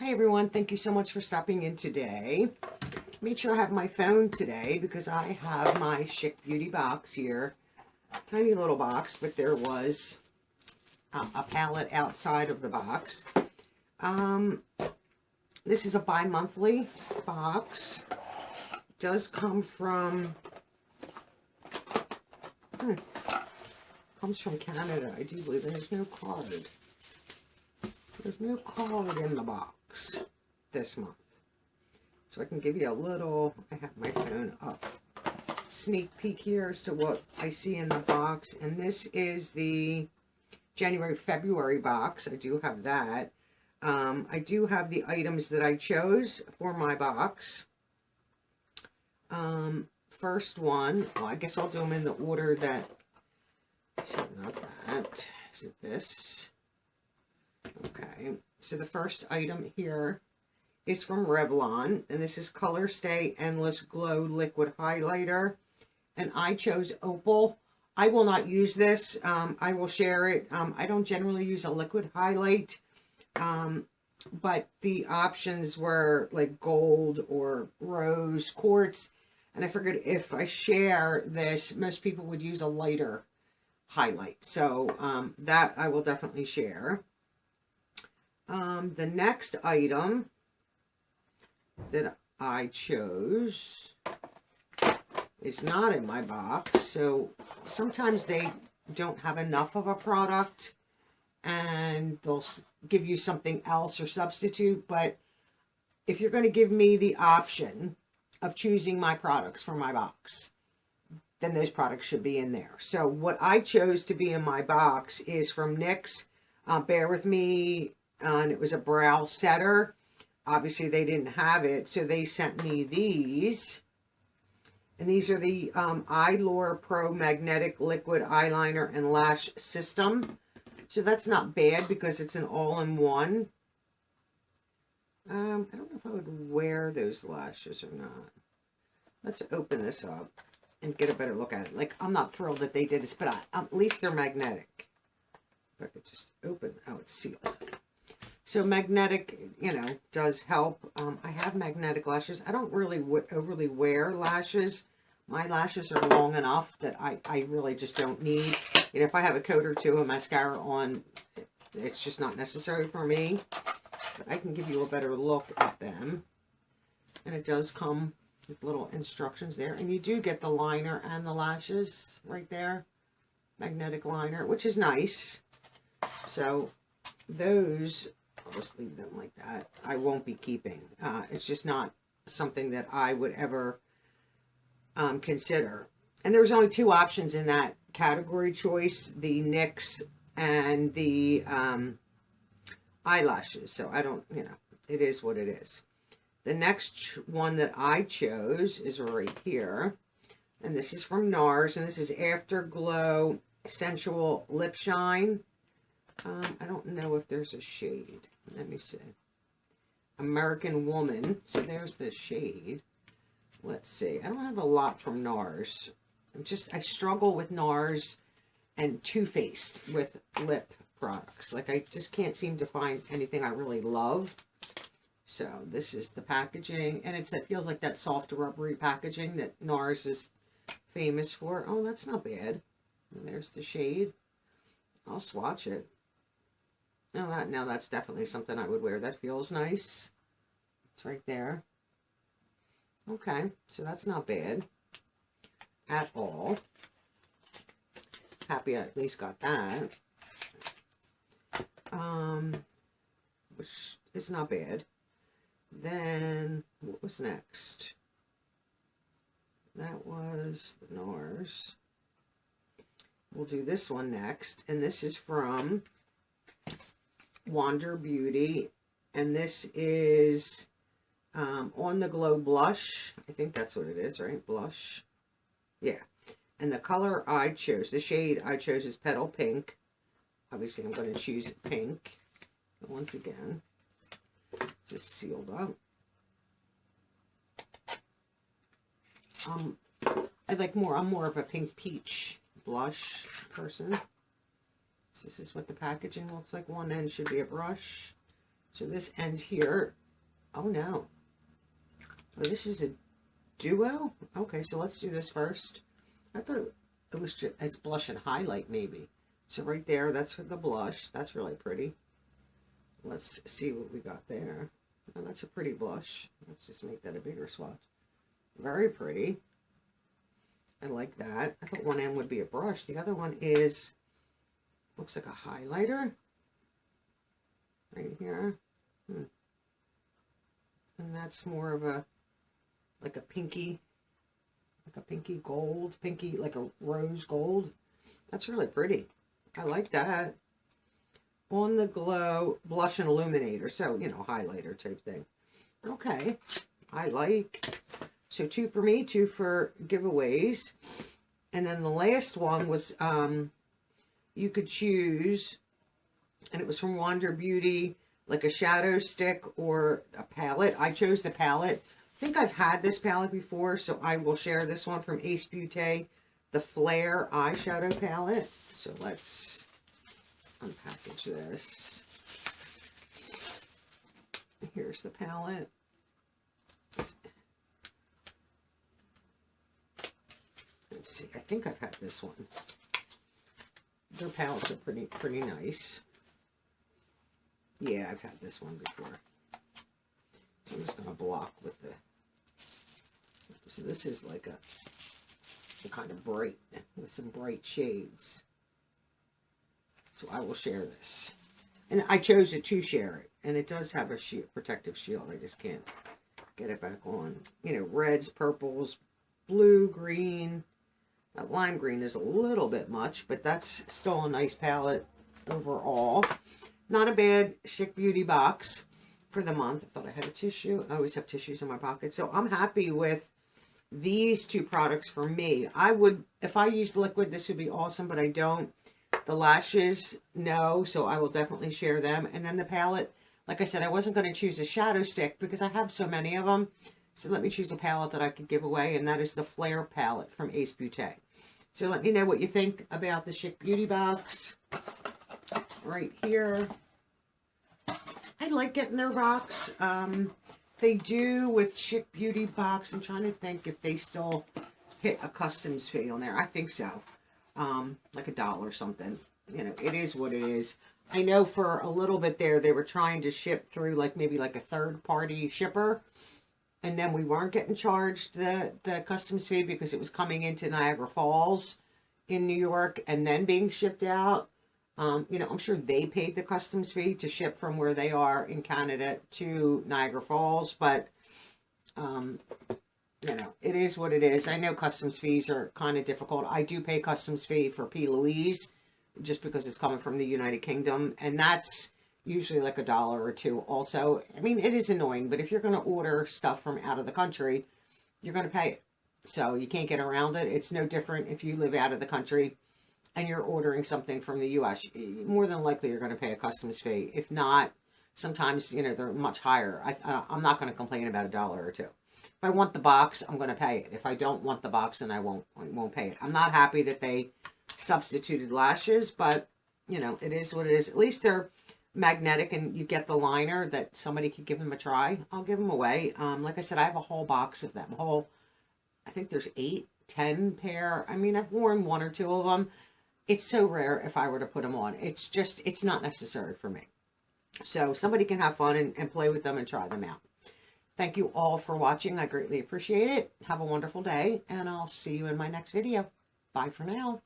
Hi everyone, thank you so much for stopping in today. Made sure I have my phone today because I have my Chic Beauty box here. Tiny little box, but there was a palette outside of the box. This is a bi-monthly box. It does come from, comes from Canada, I do believe. There's no card. There's no card in the box this month. So I can give you a little, I have my phone up, sneak peek here as to what I see in the box. And this is the January-February box. I do have that. I do have the items that I chose for my box. First one, well, I guess I'll do them in the order that, so not that, is it this? Okay, so the first item here is from Revlon, and this is Color Stay Endless Glow Liquid Highlighter, and I chose Opal. I will not use this. I will share it. I don't generally use a liquid highlight, but the options were like gold or rose quartz, and I figured if I share this, most people would use a lighter highlight, so that I will definitely share. The next item that I chose is not in my box, so sometimes they don't have enough of a product and they'll give you something else or substitute. But if you're going to give me the option of choosing my products for my box, then those products should be in there. So what I chose to be in my box is from NYX. Bear with me. And it was a brow setter. Obviously they didn't have it, so they sent me these. And these are the Eyelure Pro Magnetic Liquid Eyeliner and Lash System. So that's not bad because it's an all-in-one. I don't know if I would wear those lashes or not. Let's open this up and get a better look at it. Like, I'm not thrilled that they did this, but at least they're magnetic. If I could just open, oh, it's sealed. So magnetic, you know, does help. I have magnetic lashes. I don't really overly wear lashes. My lashes are long enough that I really just don't need. You know, if I have a coat or two of mascara on, it's just not necessary for me. But I can give you a better look at them. And it does come with little instructions there. And you do get the liner and the lashes right there. Magnetic liner, which is nice. So those, I'll just leave them like that. I won't be keeping. It's just not something that I would ever consider. And there's only two options in that category choice, the NYX and the eyelashes. So I don't, you know, it is what it is. The next one that I chose is right here. And this is from NARS. And this is Afterglow Sensual Lip Shine. I don't know if there's a shade. Let me see. American Woman. So there's the shade. Let's see. I don't have a lot from NARS. I struggle with NARS and Too Faced with lip products. Like, I just can't seem to find anything I really love. So this is the packaging. And that feels like that soft rubbery packaging that NARS is famous for. Oh, that's not bad. And there's the shade. I'll swatch it. Now that's definitely something I would wear. That feels nice. It's right there. Okay, so that's not bad at all. Happy I at least got that. Which is not bad. Then, what was next? That was the NARS. We'll do this one next. And this is from Wander Beauty, and this is On the Glow Blush. I think that's what it is, right? Blush. Yeah. And the color I chose, the shade I chose is Petal Pink. Obviously, I'm going to choose pink. But once again, just sealed up. I'm more of a pink peach blush person. So this is what the packaging looks like. One end should be a brush, So this ends here. Oh no. Oh, this is a duo? Okay, so let's do this first. I thought it was just as blush and highlight maybe. So right there, that's for the blush. That's really pretty. Let's see what we got there. Oh, that's a pretty blush. Let's just make that a bigger swatch. Very pretty. I like that. I thought one end would be a brush. The other one is, looks like a highlighter. Right here. And that's more of a, like a pinky gold, like a rose gold. That's really pretty. I like that. On the Glow Blush and Illuminator. So, you know, highlighter type thing. Okay. I like. So 2 for me, 2 for giveaways. And then the last one was, you could choose, and it was from Wander Beauty, like a shadow stick or a palette. I chose the palette. I think I've had this palette before, so I will share this one from IPSY Beauty, the Flare eyeshadow palette. So let's unpackage this. Here's the palette. Let's see. I think I've had this one. Their palettes are pretty nice. Yeah, I've had this one before. I'm just gonna block with the. So this is like a kind of bright with some bright shades. So I will share this, and I chose it to share it, and it does have a protective shield. I just can't get it back on. You know, reds, purples, blue, green. That lime green is a little bit much, but that's still a nice palette overall. Not a bad Chic Beauty box for the month. I thought I had a tissue. I always have tissues in my pocket. So I'm happy with these 2 products for me. I would, if I used liquid, this would be awesome, but I don't. The lashes, no, so I will definitely share them. And then the palette, like I said, I wasn't going to choose a shadow stick because I have so many of them. So let me choose a palette that I could give away, and that is the Flare palette from IPSY Beauty. So let me know what you think about the Chic Beauty box right here. I like getting their box. They do with Chic Beauty box. I'm trying to think if they still hit a customs fee on there. I think so. Like $1 or something. You know, it is what it is. I know for a little bit there, they were trying to ship through like maybe like a third-party shipper. And then we weren't getting charged the customs fee because it was coming into Niagara Falls in New York and then being shipped out. You know, I'm sure they paid the customs fee to ship from where they are in Canada to Niagara Falls. But, you know, it is what it is. I know customs fees are kind of difficult. I do pay customs fee for P. Louise just because it's coming from the United Kingdom. And that's usually like $1 or $2 also. I mean, it is annoying, but if you're going to order stuff from out of the country, you're going to pay it. So you can't get around it. It's no different if you live out of the country and you're ordering something from the U.S. More than likely you're going to pay a customs fee. If not, sometimes, you know, they're much higher. I'm not going to complain about $1 or $2. If I want the box, I'm going to pay it. If I don't want the box, then I won't pay it. I'm not happy that they substituted lashes, but, you know, it is what it is. At least they're magnetic and you get the liner that somebody could give them a try. I'll give them away. Like I said, I have a whole box of them. I think there's 8, 10 pair. I mean, I've worn 1 or 2 of them. It's so rare if I were to put them on. It's just, it's not necessary for me. So somebody can have fun and play with them and try them out. Thank you all for watching. I greatly appreciate it. Have a wonderful day, and I'll see you in my next video. Bye for now.